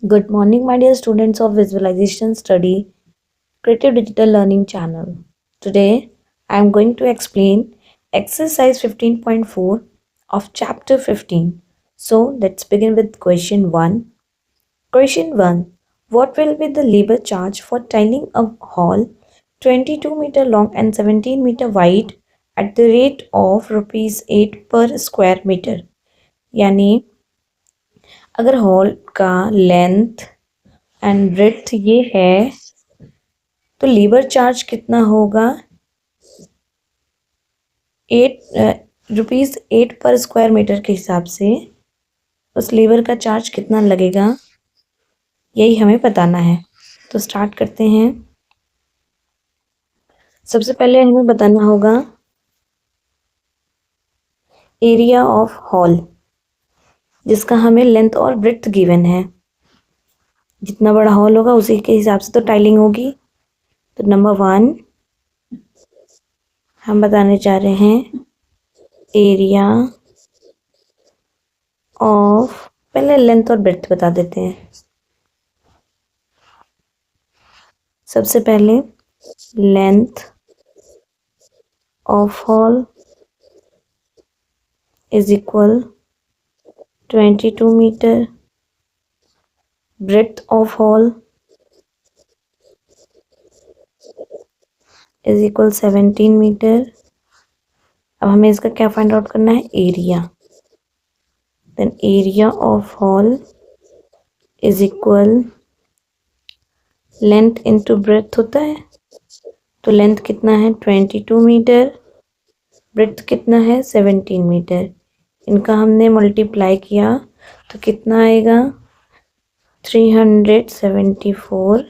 Good morning, my dear students of Visualization Study Creative Digital Learning channel. Today, I am going to explain exercise 15.4 of chapter 15. So, let's begin with question 1. Question 1. What will be the labor charge for tiling a hall 22-meter long and 17-meter wide at the rate of rupees 8 per square meter? यानी अगर hall का length and breadth ये है तो labour charge कितना होगा 8 पर square metre के हिसाब से उस लेबर का चार्ज कितना लगेगा यही हमें बताना है। तो स्टार्ट करते हैं। सबसे पहले हमें बताना होगा एरिया ऑफ हॉल जिसका हमें लेंथ और ब्रेड्थ गिवन है। जितना बड़ा हॉल होगा उसी के हिसाब से तो टाइलिंग होगी। तो नंबर 1 हम बताने जा रहे हैं एरिया ऑफ, पहले लेंथ और ब्रेड्थ बता देते हैं। सबसे पहले length of hall is equal 22 metre, breadth of hall is equal 17 metre. अब हमें इसका क्या फाइंड आउट करना है, area. Then area of hall is equal length into breadth होता है, तो लेंथ कितना है 22 मीटर, ब्रेड्थ कितना है 17 मीटर। इनका हमने मल्टीप्लाई किया तो कितना आएगा 374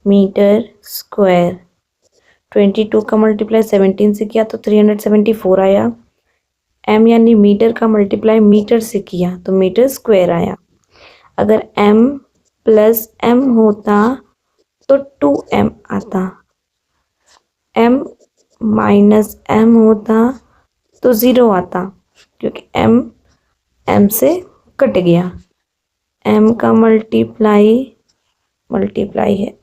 मीटर स्क्वायर। 22 का मल्टीप्लाई 17 से किया तो 374 आया। m यानी मीटर का मल्टीप्लाई मीटर से किया तो मीटर स्क्वायर आया। अगर m प्लस m होता तो 2m आता, m माइनस m होता तो 0 आता, क्योंकि m से कट गया। m का मल्टीप्लाई है,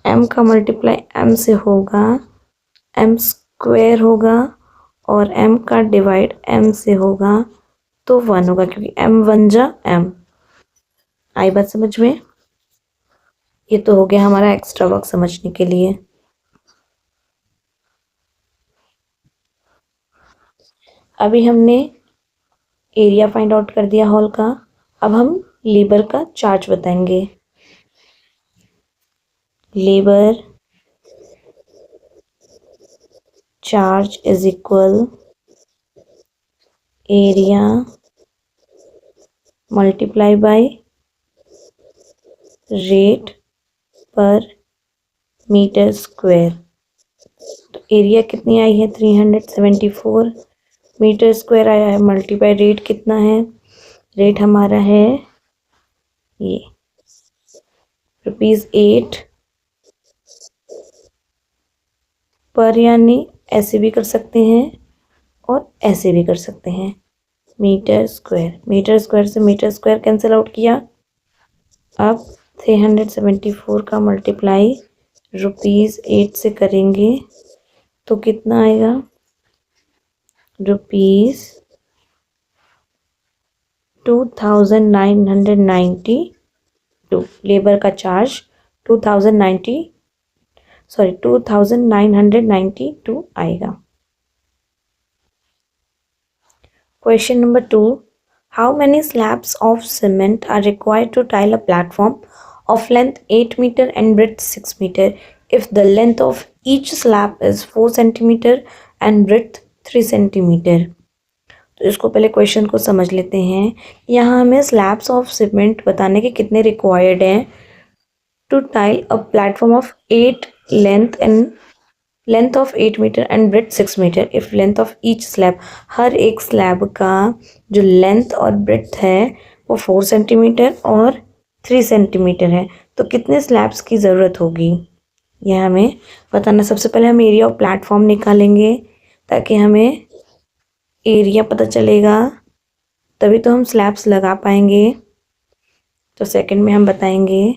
m का मल्टीप्लाई m से होगा, m स्क्वायर होगा, और m का डिवाइड m से होगा तो 1 होगा, क्योंकि m 1 जा m। आई बात समझ में? ये तो हो गया हमारा एक्स्ट्रा वर्क समझने के लिए। अभी हमने एरिया फाइंड आउट कर दिया हॉल का। अब हम लेबर का चार्ज बताएंगे। Labour charge is equal area multiply by rate पर मीटर स्क्वायर। तो एरिया कितनी आई है 374 मीटर स्क्वायर आया है, मल्टीप्लाई रेट कितना है, रेट हमारा है ये ₹8 पर, यानी ऐसे भी कर सकते हैं और ऐसे भी कर सकते हैं। मीटर स्क्वायर से मीटर स्क्वायर कैंसिल आउट किया। अब 374 का मल्टीप्लाई ₹8 से करेंगे तो कितना आएगा, ₹2992। लेबर का चार्ज 2992 आएगा। Question number 2. How many slabs of cement are required to tile a platform of length 8 meter and breadth 6 meter if the length of each slab is 4 centimeter and breadth 3 centimeter? तो इसको पहले question को समझ लेते हैं। यहाँ हमें slabs of cement बताने के कितने रिक्वायर्ड हैं to tile a platform of 8 length of 8 metre and breadth 6 metre if length of each slab, हर एक स्लैब का जो लेंथ और ब्रेथ है वो 4 सेंटीमीटर और 3 सेंटीमीटर है। तो कितने स्लैब्स की ज़रूरत होगी यह हमें बताना। सबसे पहले हम एरिया ऑफ प्लेटफॉर्म निकालेंगे ताकि हमें एरिया पता चलेगा तभी तो हम स्लैब्स लगा पाएंगे। तो सेकंड में हम बताएंगे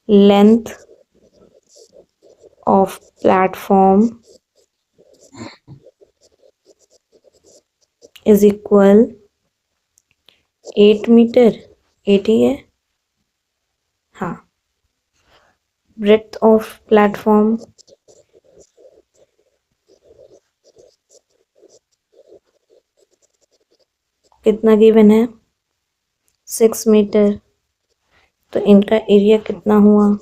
length of platform is equal 8 metre. 8 ही है, हाँ। ब्रेड्थ ऑफ प्लेटफॉर्म कितना गिवन है? 6 मीटर। तो इनका एरिया कितना हुआ?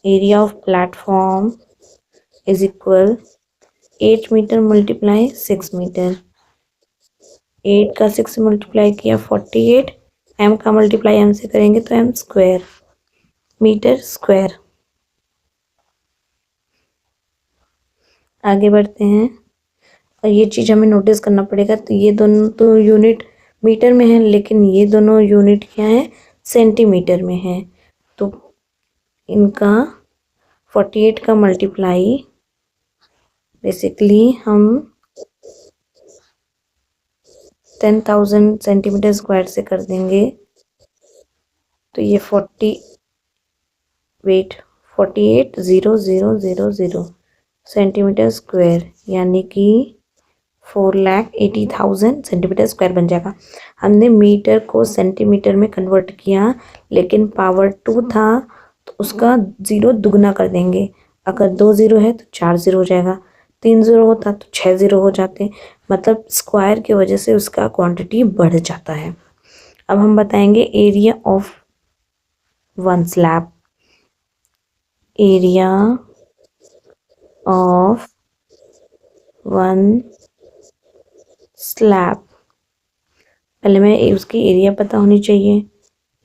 Area of platform is equal 8 metre multiply 6 metre. 8 का 6 से मल्टीप्लाई किया 48, एम का मल्टीप्लाई एम से करेंगे तो एम स्क्वायर, मीटर स्क्वायर। आगे बढ़ते हैं, और ये चीज़ हमें नोटिस करना पड़ेगा। तो ये दोनों तो यूनिट मीटर में है, लेकिन ये दोनों यूनिट क्या है? सेंटीमीटर में है। तो इनका 48 का मल्टीप्लाई बेसिकली हम 10,000 सेंटीमीटर स्क्वायर से कर देंगे। तो ये 48,000 सेंटीमीटर स्क्वायर, यानी कि 4,80,000 सेंटीमीटर स्क्वायर बन जाएगा। हमने मीटर को सेंटीमीटर में कन्वर्ट किया, लेकिन पावर 2 था तो उसका 0 दुगना कर देंगे। अगर 2 0 है तो 4 0 हो जाएगा, 3 0 होता तो 6 0 हो जाते। मतलब स्क्वायर की वजह से उसका क्वांटिटी बढ़ जाता है। अब हम बताएंगे area of one slab. Area of one slab, पहले मैं उसकी एरिया पता होनी चाहिए,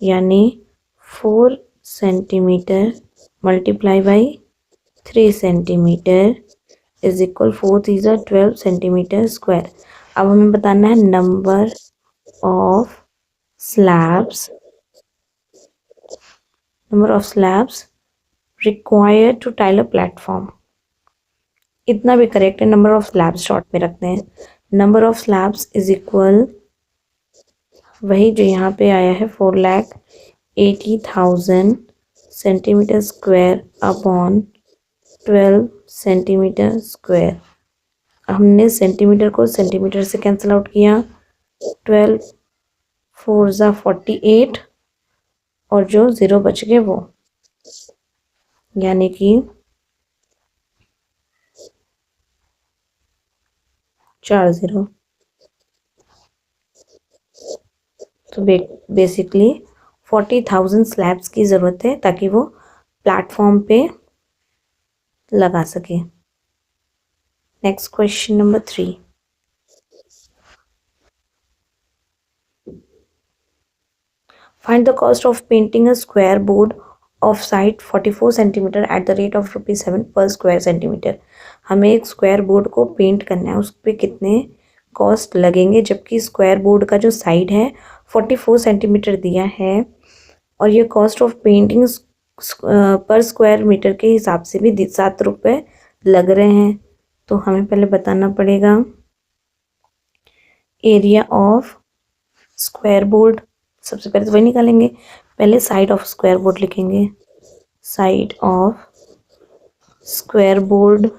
यानी 4 centimetre multiply by 3 centimetre is equal 4 3 12 centimetre square. अब हमें बताना है number of slabs, required to tile a platform. इतना भी करेक्ट है, नंबर ऑफ स्लैब्स शॉर्ट में रखते हैं। Number of slabs is equal वही जो यहाँ पे आया है 4,80,000 centimetre square upon 12 centimetre square. हमने सेंटीमीटर को सेंटीमीटर से कैंसिल आउट किया, 12 4 ज़ा 48, और जो 0 बच गए वो, यानी कि 4 0। तो बेसिकली 40,000 स्लैब्स की ज़रूरत है ताकि वो प्लेटफॉर्म पे लगा सके। Next question number 3। Find the cost of painting a square board of side 44 centimetre at the rate of ₹7 per square centimeter। हमें एक स्क्वायर बोर्ड को पेंट करना है, उस पर कितने कॉस्ट लगेंगे, जबकि स्क्वायर बोर्ड का जो साइड है 44 सेंटीमीटर दिया है, और ये कॉस्ट ऑफ पेंटिंग पर स्क्वायर मीटर के हिसाब से भी ₹7 लग रहे हैं। तो हमें पहले बताना पड़ेगा एरिया ऑफ स्क्वायर बोर्ड। सबसे पहले तो वही निकालेंगे, पहले साइड ऑफ स्क्वायर बोर्ड लिखेंगे। साइड ऑफ स्क्वायर बोर्ड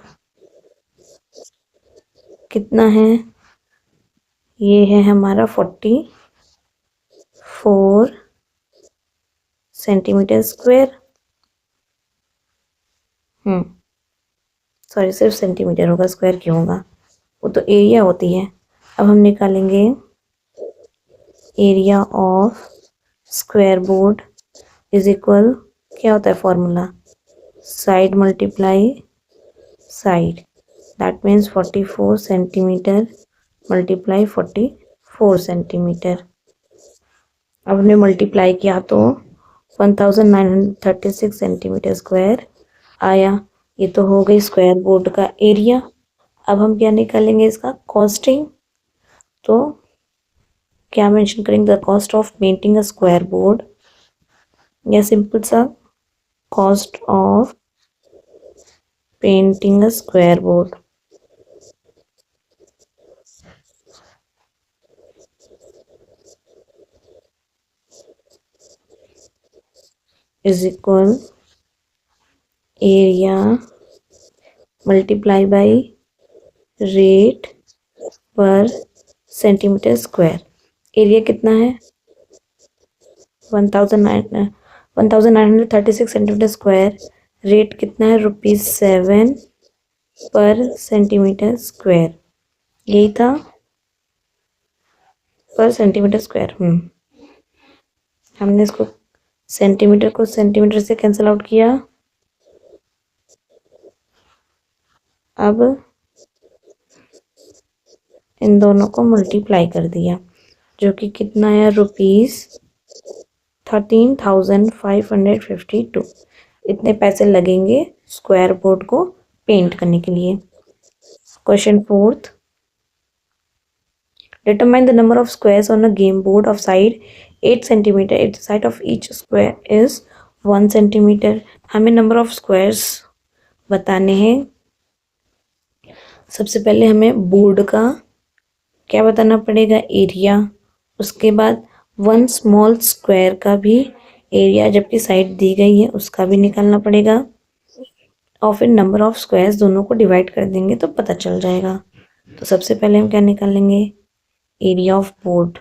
कितना है? ये है हमारा 44 सेंटीमीटर स्क्वायर। सॉरी, सिर्फ सेंटीमीटर होगा, स्क्वायर क्यों होगा, वो तो एरिया होती है। अब हम निकालेंगे area of square board is equal, क्या होता है formula, side multiply side, that means 44 centimetre multiply 44 centimetre. अब हमने मल्टीप्लाई किया तो 1936 सेंटीमीटर स्क्वायर आया। ये तो हो गई स्क्वायर बोर्ड का एरिया। अब हम क्या निकालेंगे, इसका कॉस्टिंग। तो क्या मेंशन करेंगे, the cost of painting a square board, या सिंपल सा cost of painting a square board is equal area multiply by rate पर सेंटीमीटर स्क्वायर। एरिया कितना है 1936 सेंटीमीटर स्क्वायर। रेट कितना है ₹7 पर सेंटीमीटर स्क्वायर। यही था पर सेंटीमीटर स्क्वायर। हमने इसको सेंटीमीटर को सेंटीमीटर से कैंसिल आउट किया। अब इन दोनों को मल्टीप्लाई कर दिया, जो कि कितना है ₹13,552। इतने पैसे लगेंगे स्क्वायर बोर्ड को पेंट करने के लिए। Question 4th, determine the number of squares on a game board of side 8 centimeter if the side of each square is 1 centimeter। हमें नंबर ऑफ स्क्वायर्स बताने हैं। सबसे पहले हमें बोर्ड का क्या बताना पड़ेगा, एरिया। उसके बाद 1 स्मॉल स्क्वायर का भी एरिया जबकि साइड दी गई है उसका भी निकालना पड़ेगा, और फिर नंबर ऑफ स्क्वायर्स दोनों को डिवाइड कर देंगे तो पता चल जाएगा। तो सबसे पहले हम क्या निकालेंगे, area of board.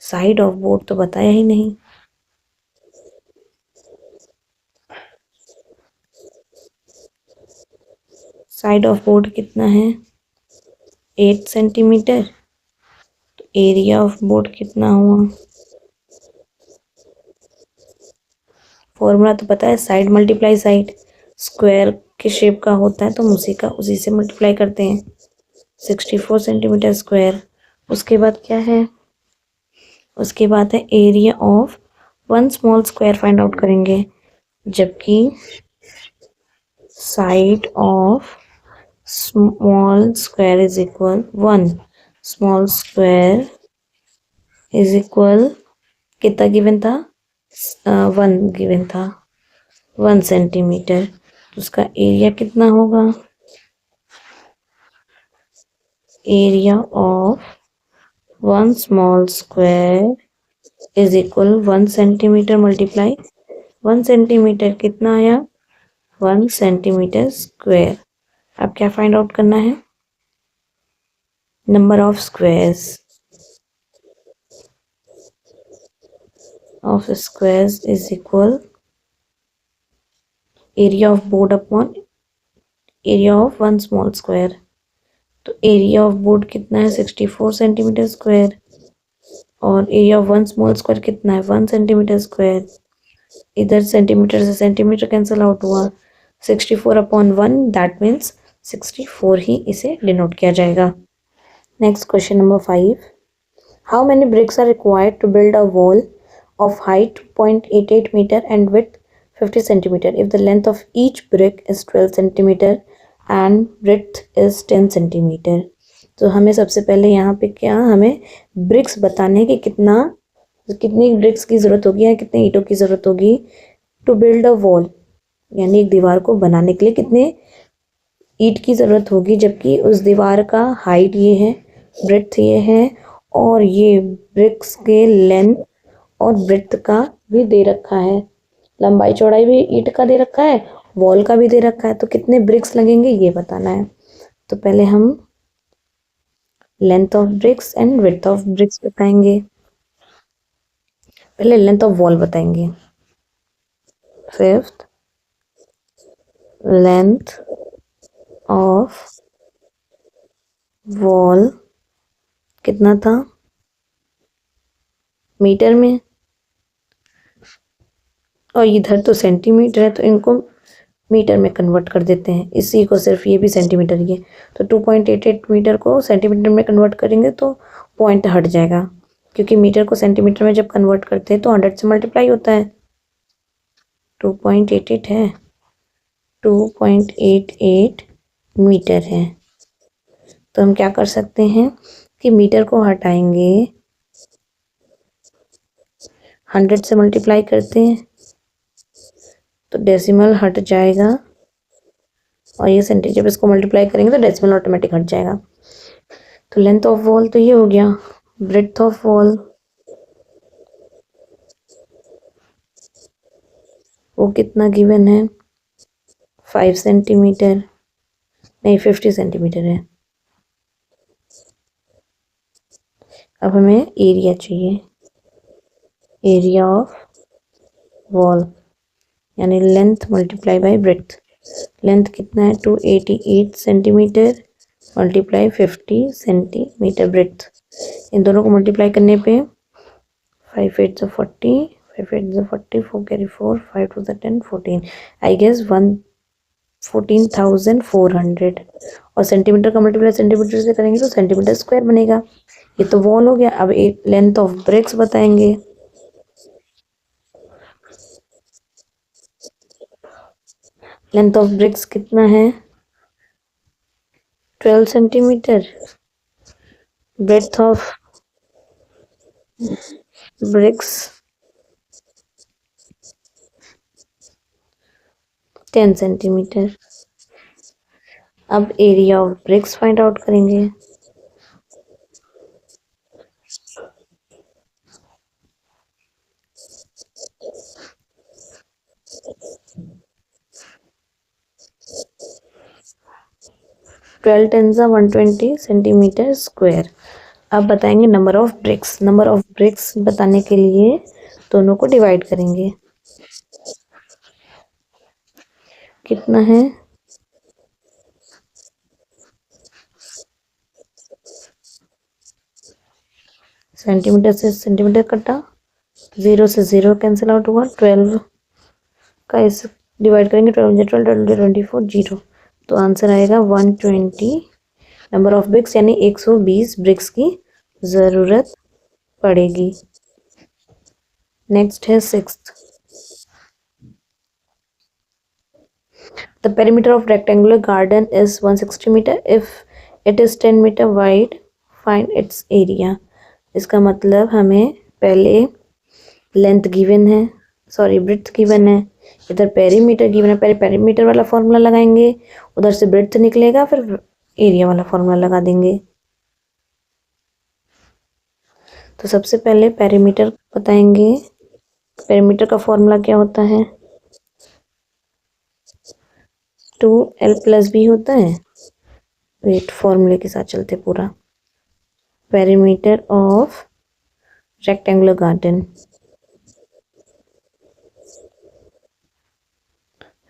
Side of board तो बताया ही नहीं। साइड ऑफ बोर्ड कितना है 8 सेंटीमीटर। तो एरिया ऑफ बोर्ड कितना हुआ, फॉर्मूला तो पता है, साइड मल्टीप्लाई साइड। स्क्वायर के शेप का होता है तो हम उसी से मल्टीप्लाई करते हैं। 64 सेंटीमीटर स्क्वायर। उसके बाद क्या है, उसके बाद है area of 1 small square find out करेंगे, जबकि side of small square is equal 1। Small square is equal कितना गिवन था, 1 गिवन था, 1 सेंटीमीटर। उसका एरिया कितना होगा, area of 1 small square is equal 1 centimetre multiply 1 centimetre कितना आया 1 सेंटीमीटर स्क्वायर। अब क्या फाइंड आउट करना है, number of squares. Of squares is equal area of board upon area of 1 small square. तो एरिया ऑफ बोर्ड कितना है 64 centimetre square, और एरिया ऑफ 1 स्मॉल स्क्वायर कितना है 1 सेंटीमीटर स्क्वायर। इधर सेंटीमीटर से सेंटीमीटर कैंसिल आउट हुआ, 64 अपॉन 1 दैट मीन्स 64 ही इसे डिनोट किया जाएगा। Next question number 5, how many bricks are required to build a wall of height 0.88 metre and width 50 centimetre if the length of each brick is 12 centimetre and breadth is 10 centimetre. तो हमें सबसे पहले यहाँ पे क्या, हमें ब्रिक्स बताने कि कितनी ब्रिक्स की ज़रूरत होगी या कितने ईंटों की ज़रूरत होगी टू बिल्ड अ वॉल, यानी एक दीवार को बनाने के लिए कितने ईंट की ज़रूरत होगी, जबकि उस दीवार का हाइट ये है, ब्रेड्थ ये है, और ये ब्रिक्स के लेंथ और ब्रेड्थ का भी दे रखा है, लंबाई चौड़ाई भी ईंट का दे रखा है, वॉल का भी दे रखा है। तो कितने ब्रिक्स लगेंगे ये बताना है। तो पहले हम length of BRICS and width of bricks बताएंगे। पहले लेंथ ऑफ वॉल बताएंगे। 5th, लेंथ ऑफ वॉल कितना था मीटर में, और इधर तो सेंटीमीटर है तो इनको मीटर में कन्वर्ट कर देते हैं, इसी को सिर्फ, ये भी सेंटीमीटर ही है तो 2.88 मीटर को सेंटीमीटर में कन्वर्ट करेंगे तो पॉइंट हट जाएगा, क्योंकि मीटर को सेंटीमीटर में जब कन्वर्ट करते हैं तो 100 से मल्टीप्लाई होता है। 2.88 है, 2.88 मीटर है। तो हम क्या कर सकते हैं कि मीटर को हटाएंगे, 100 से मल्टीप्लाई करते हैं तो डेसिमल हट जाएगा और ये सेंटीमीटर, जब इसको मल्टीप्लाई करेंगे तो डेसिमल ऑटोमेटिक हट जाएगा। तो लेंथ ऑफ वॉल तो ये हो गया। ब्रेड्थ ऑफ वॉल वो कितना गिवन है, 5 सेंटीमीटर, नहीं 50 सेंटीमीटर है। अब हमें एरिया चाहिए, एरिया ऑफ वॉल यानी length multiply by breadth. Length कितना है 288 सेंटीमीटर मल्टीप्लाई 50 सेंटीमीटर ब्रेड्थ। इन दोनों को मल्टीप्लाई करने पे 5 8 ज़ा 40, 5 8 ज़ा 40, 4 कैरी 4, 5 2 ज़ा 10, 14, आई गेस 14,400। और सेंटीमीटर का मल्टीप्लाई सेंटीमीटर से करेंगे तो सेंटीमीटर स्क्वायर बनेगा। ये तो वॉल हो गया। अब एक लेंथ ऑफ ब्रिक्स बताएंगे। लेंथ ऑफ ब्रिक्स कितना है 12 centimetre. Breadth of bricks 10 centimetre. अब area of bricks find out करेंगे। ट्वेल्व 10 ज़ा 120 सेंटीमीटर स्क्वायर। अब बताएंगे number of bricks. Number of bricks बताने के लिए दोनों को डिवाइड करेंगे। कितना है सेंटीमीटर से सेंटीमीटर कटा, 0 से 0 कैंसिल आउट हुआ, 12 का इस डिवाइड करेंगे, 12 12 12 24 जीरो, तो आंसर आएगा 120 नंबर ऑफ ब्रिक्स यानी 120 ब्रिक्स की ज़रूरत पड़ेगी। नेक्स्ट है sixth. The perimeter of rectangular garden is 160 meter. If it is 10 meter wide, find its area. इसका मतलब हमें पहले लेंथ गिवन है, सॉरी ब्रेड्थ गिवन है, इधर पेरीमीटर गिवन है। पहले पेरीमीटर वाला फॉर्मूला लगाएंगे, उधर से ब्रेड्थ निकलेगा, फिर एरिया वाला फॉर्मूला लगा देंगे। तो सबसे पहले पेरीमीटर बताएंगे। पेरीमीटर का फॉर्मूला क्या होता है, 2l+b होता है। वेट फॉर्मूले के साथ चलते पूरा। Perimeter of rectangular garden,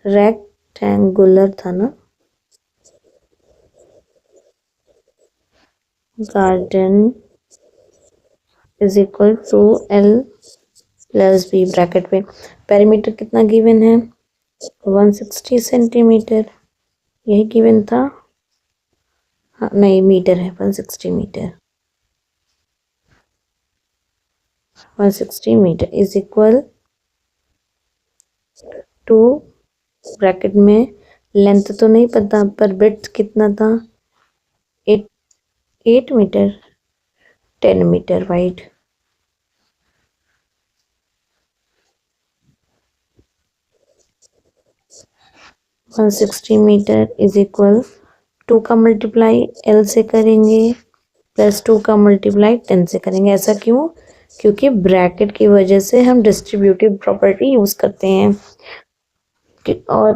rectangular था ना, garden is equal to l+b bracket पे। पेरीमीटर कितना गिवन है 160 सेंटीमीटर, यही गिवन था। हाँ नहीं मीटर है, 160 metre, 160 metre is equal to bracket में लेंथ तो नहीं पता पर ब्रेड्थ कितना था 8 metre, 10 metre wide. One 160 metre is equal 2 का मल्टीप्लाई l से करेंगे प्लस 2 का मल्टीप्लाई 10 से करेंगे। ऐसा क्यों, क्योंकि ब्रैकेट की वजह से हम डिस्ट्रीब्यूटिव प्रॉपर्टी यूज़ करते हैं और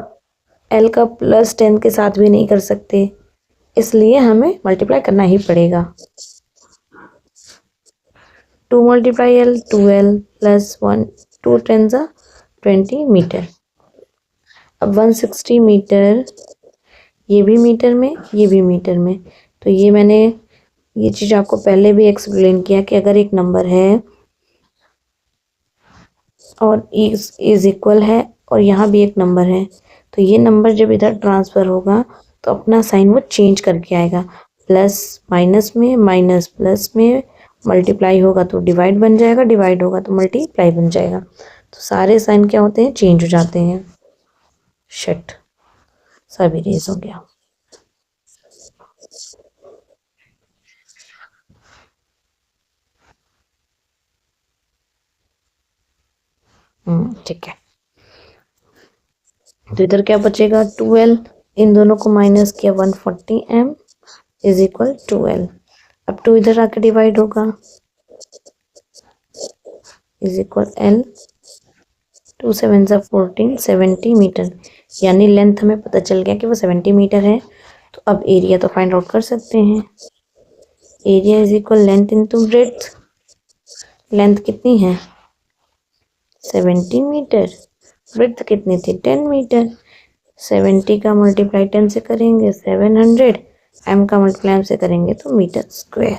l का प्लस 10 के साथ भी नहीं कर सकते, इसलिए हमें मल्टीप्लाई करना ही पड़ेगा। 2 मल्टीप्लाई l 2l प्लस 1 2 10 ज़ा 20 मीटर। अब 160 मीटर, ये भी मीटर में ये भी मीटर में, तो ये मैंने ये चीज़ आपको पहले भी एक्सप्लेन किया कि अगर एक नंबर है और इज इक्वल है और यहाँ भी एक नंबर है, तो ये नंबर जब इधर ट्रांसफ़र होगा तो अपना साइन वो चेंज करके आएगा। प्लस माइनस में, माइनस प्लस में, मल्टीप्लाई होगा तो डिवाइड बन जाएगा, डिवाइड होगा तो मल्टीप्लाई बन जाएगा। तो सारे साइन क्या होते हैं, चेंज हो जाते हैं। शिट, सब इरेज हो गया। ठीक है। तो इधर क्या बचेगा 12, इन दोनों को माइनस किया 140 m इज इक्वल 12। अब 2 इधर आके डिवाइड होगा इज इक्वल L 2 7 14 70 मीटर, यानी लेंथ हमें पता चल गया कि वो 70 मीटर है। तो अब एरिया तो फाइंड आउट कर सकते हैं। Area is equal length into breadth. Length कितनी है 70 मीटर, ब्रेड्थ कितनी थी 10 मीटर। 70 का मल्टीप्लाई 10 से करेंगे 700, m का मल्टीप्लाई से करेंगे तो मीटर स्क्वायर।